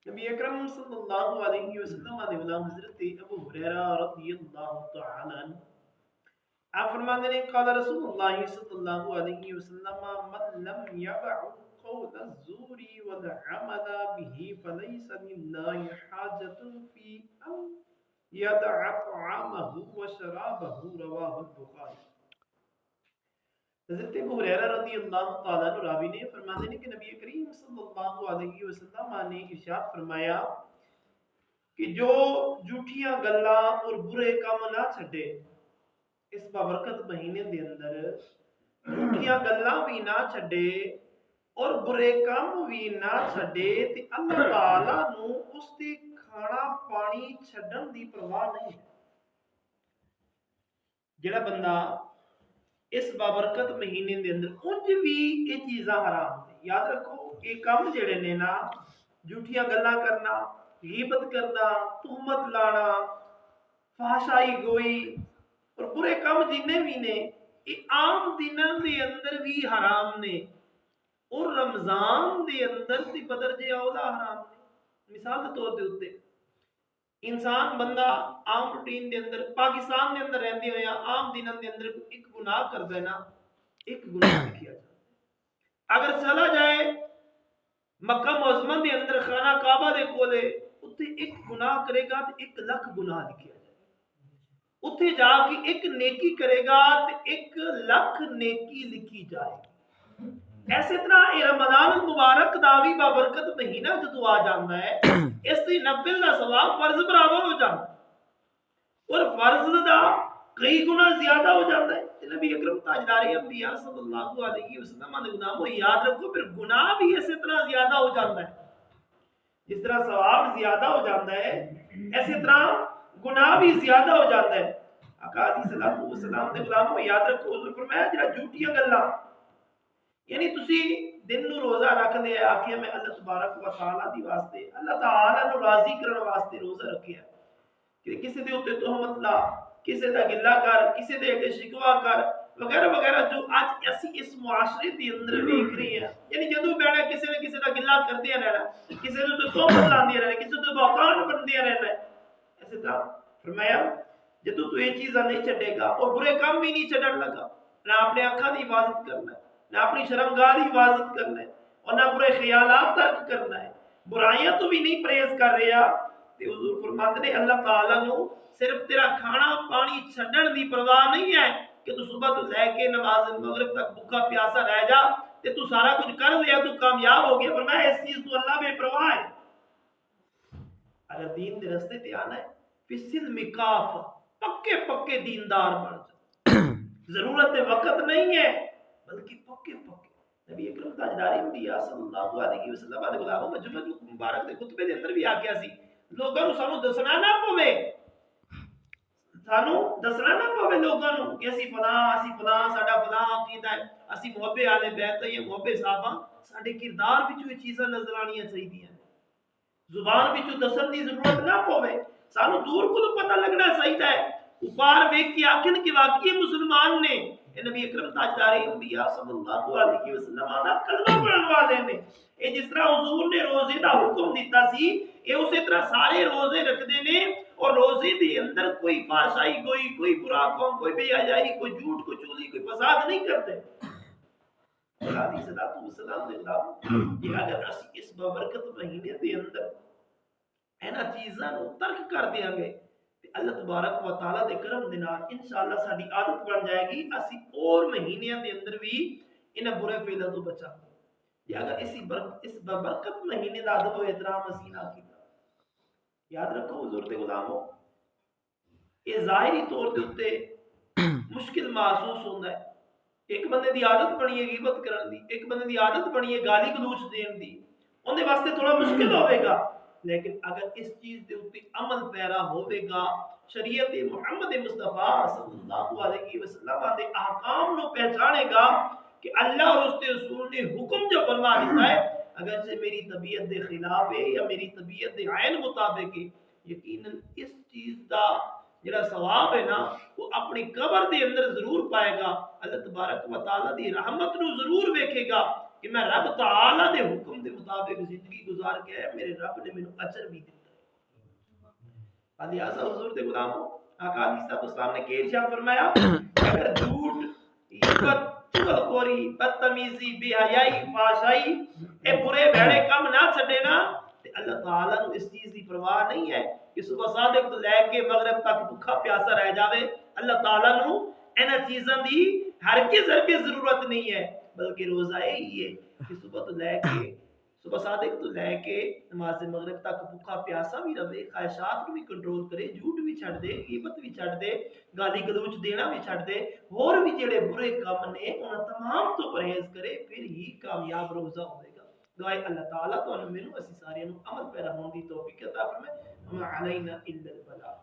نبی اکرم صلی اللہ علیہ وسلم نے غلام حضرت ابو ہریرہ رضی اللہ تعالی عنہ آپ فرماتے ہیں قال رسول اللہ صلی اللہ علیہ وسلم من لم يدع قول الزور والعمل به فليس لله حاجة في أن يدع طعامه وشرابه رواه البخاری۔ حضرت ابو ہریرہ رضی اللہ تعالیٰ عنہ راوی نے فرماتے ہیں کہ نبی کریم صلی اللہ علیہ وسلم نے ارشاد فرمایا کہ جو جھوٹیاں گلاں اور برے کام نہ چھڈے اس بابرکت مہینے دے اندر، جھوٹیاں گلاں بھی نہ چھڈے اور برے کام بھی نہ چھڈے تے اللہ تعالیٰ نو اس دے کھانا پانی چھڈن دی پرواہ نہیں ہے۔ جڑا بندہ اس بابرکت مہینے دے اندر انج بھی یہ چیزاں حرام نے، یاد رکھو یہ کام جڑے نے نا، جھوٹیاں گلاں کرنا، غیبت کرنا، تہمت لانا، فحاشائی گوئی اور برے کام جننے بھی نے یہ عام دنوں دے اندر بھی حرام نے اور رمضان دے اندر تے بدرجے اولا حرام نے۔ مثال کے طور تے انسان بندہ عام روٹین دے اندر پاکستان دے اندر رہندے ہویا عام دنوں دے اندر ایک گناہ کردا ہے نا، ایک گناہ لکھیا جائے۔ اگر چلا جائے مکہ معظمہ دے اندر خانہ کعبہ دے کولے اتھے ایک گناہ کرے گا تو 1,00,000 گناہ لکھیا جائے، اتھے جا کے ایک نیکی کرے گا تو 1,00,000 نیکی لکھی جائے گی۔ ایسے طرح یہ رمضان المبارک دا بھی بابرکت مہینہ جدو آ جاتا ہے اس دی نفل دا ثواب فرض برابر ہو جاتا ہے اور فرض دا کئی گنا زیادہ ہو جاتا ہے۔ نبی اکرم تاجدار انبیاء صلی اللہ علیہ وسلم نے گناہوں یاد رکھو پھر گناہ بھی اسی طرح زیادہ ہو جاتا ہے، جس طرح ثواب زیادہ ہو جاتا ہے اسی طرح گناہ بھی زیادہ ہو جاتا ہے۔ آقا علیہ الصلوۃ والسلام نے غلاموں یاد رکھو حضور فرمایا جڑا جھوٹیاں گلاں یعنی تسی دن نو روزہ رکھ لیا آخیا میں اللہ تبارک و تعالی دی واسطے اللہ تعالی نو راضی کرن واسطے روزہ رکھیا کہ کسی دے اوتے تہمت لا، کسی دا گلہ کر، کسی دے اگے شکوا کر وغیرہ وغیرہ جو اج اسی اس معاشرے دے اندر دیکھ رہے ہیں، یعنی جدوں بیٹھا کسی نے کسی دا گلہ کردے رہنا، کسی نے تو تہمت لاندے رہنا، کسی تو بہتان بندے رہنا۔ اسی طرح فرمایا جدوں تو یہ چیزاں نہیں چھڈے گا اور برے کام بھی نہیں چھڈن لگا، نہ اپنے اکھاں دی حفاظت کرنا ہے، نہ اپنی شرمگاہ کی حفاظت کرنا ہے اور نہ برے خیالات ترک کرنا ہے، برائیاں تو بھی نہیں پرہیز کر رہا تے حضور فرماتے ہیں اللہ تعالیٰ نو صرف تیرا کھانا پانی چھڈن دی پرواہ نہیں ہے کہ تو صبح تو لے کے نماز مغرب تک بھوکا پیاسا رہ جا تے تو سارا کچھ کر لیا تو کامیاب ہو گیا، فرمایا اس چیز تو اللہ بے پرواہ ہے۔ اگر دین دے رستے تے آنا ہے فسل مکاف پکے پکے دیندار بن جا، ضرورت وقت نہیں ہے بلکہ پکے پکے۔ نبی اکرم تاجدار انبیاء صلی اللہ علیہ وسلم نے غلاموں میں جمعہ مبارک دے خطبے دے اندر بھی آکھیا سی لوگاں نو سانو دسنا نہ پوے، سانو دسنا نہ پوے لوگاں نو کہ اسی فلاں ساڈا فلاں عقیدہ ہے، اسی محب اہل بیت یا محب صحابہ، ساڈے کردار وچوں یہ چیزاں نظر آنیاں چاہیدیاں، زبان وچوں دسن دی ضرورت نہ پوے، سانو دور کو پتہ لگنا چاہیدا ہے، اوپر ویکھ کے آکھن کہ واقعی مسلمان نے نبی اکرم تاجدار انبیاء صلی اللہ علیہ وسلم دا کلمہ پڑھن والے نے۔ اے جس طرح حضور نے روزے دا حکم دیتا سی اے اسی طرح سارے روزے رکھدے نے اور روزے دے اندر کوئی فحاشائی کوئی برا کام، کوئی بے حیائی، کوئی جھوٹ، کوئی چغلی، کوئی فساد نہیں کرتے۔ علیہ الصلوۃ والسلام نے کہا کہ اگر اسی اس بابرکت مہینے دے اندر اینا چیزاں نو ترک کر دیاں گے اللہ تبارک و تعالی دے کرم دے نال انشاءاللہ ساڈی عادت بن جائے گی، اسی اور مہینیاں دے اندر بھی انہاں برے فعلاں تو بچا گے۔ یا اگر اس برکت مہینے دا ادب و احترام اسی نہ کیتا، یاد رکھو حضور دے غلاموں یہ ظاہری طور تے اوتے مشکل محسوس ہوندا ہے، ایک بندے دی عادت بنی ہے غیبت کرن دی، ایک بندے دی عادت بنی ہے گالی گلوچ دین دی، اون دے واسطے تھوڑا مشکل ہوے گا، لیکن اگر اس چیز دے اوپر عمل پیرا ہوے گا، شریعت محمد مصطفیٰ صلی اللہ علیہ وسلم دے احکام نو پہچانے گا کہ اللہ اور اس کے رسول نے حکم جو فرما دیتا ہے اگرچہ میری طبیعت دے خلاف ہے یا میری طبیعت دے عین مطابق ہے، یقیناً اس چیز دا جڑا ثواب ہے نا وہ اپنی قبر دے اندر ضرور پائے گا، اللہ تبارک و تعالی دی رحمت نو ضرور ویکھے گا، کہ میں رب تعالی دے حکم دے مطابق زندگی گزار کے میرے رب نے مینوں اجر بھی دیتا ہے۔ لہٰذا حضور دے غلاموں، آقا علیہ الصلوۃ والسلام نے کہ ارشاد فرمایا کہ اگر جھوٹ، غیبت، چغلخوری، بدتمیزی، بے حیائی، فحاشائی اے برے بھڑے کم نہ چھڈے نا تے اللہ تعالی نو اس چیز دی پرواہ نہیں ہے کہ صبح صادق تو لے کے مغرب تک بھوکا پیاسا رہ جاوے۔ اللہ تعالی نو انہاں چیزاں دی ہرگز ضرورت نہیں ہے، بلکہ روزہ یہی ہے کہ صبح تو لے کے صبح صادق تو لے کے نماز مغرب تک بھوکا پیاسا بھی رہے، خواہشات کو بھی کنٹرول کرے، جھوٹ بھی چھڑ دے، غیبت بھی چھڑ دے، گالی گلوچ دینا بھی چھڑ دے، اور بھی جڑے برے کام نے انہاں تمام تو پرہیز کرے، پھر ہی کامیاب روزہ ہوئے گا۔ دعائے اللہ تعالیٰ تو انہوں میں اسی سارے عمل پیرا ہون دی توفیق عطا فرمائے۔ وما علینا الا البلاغ۔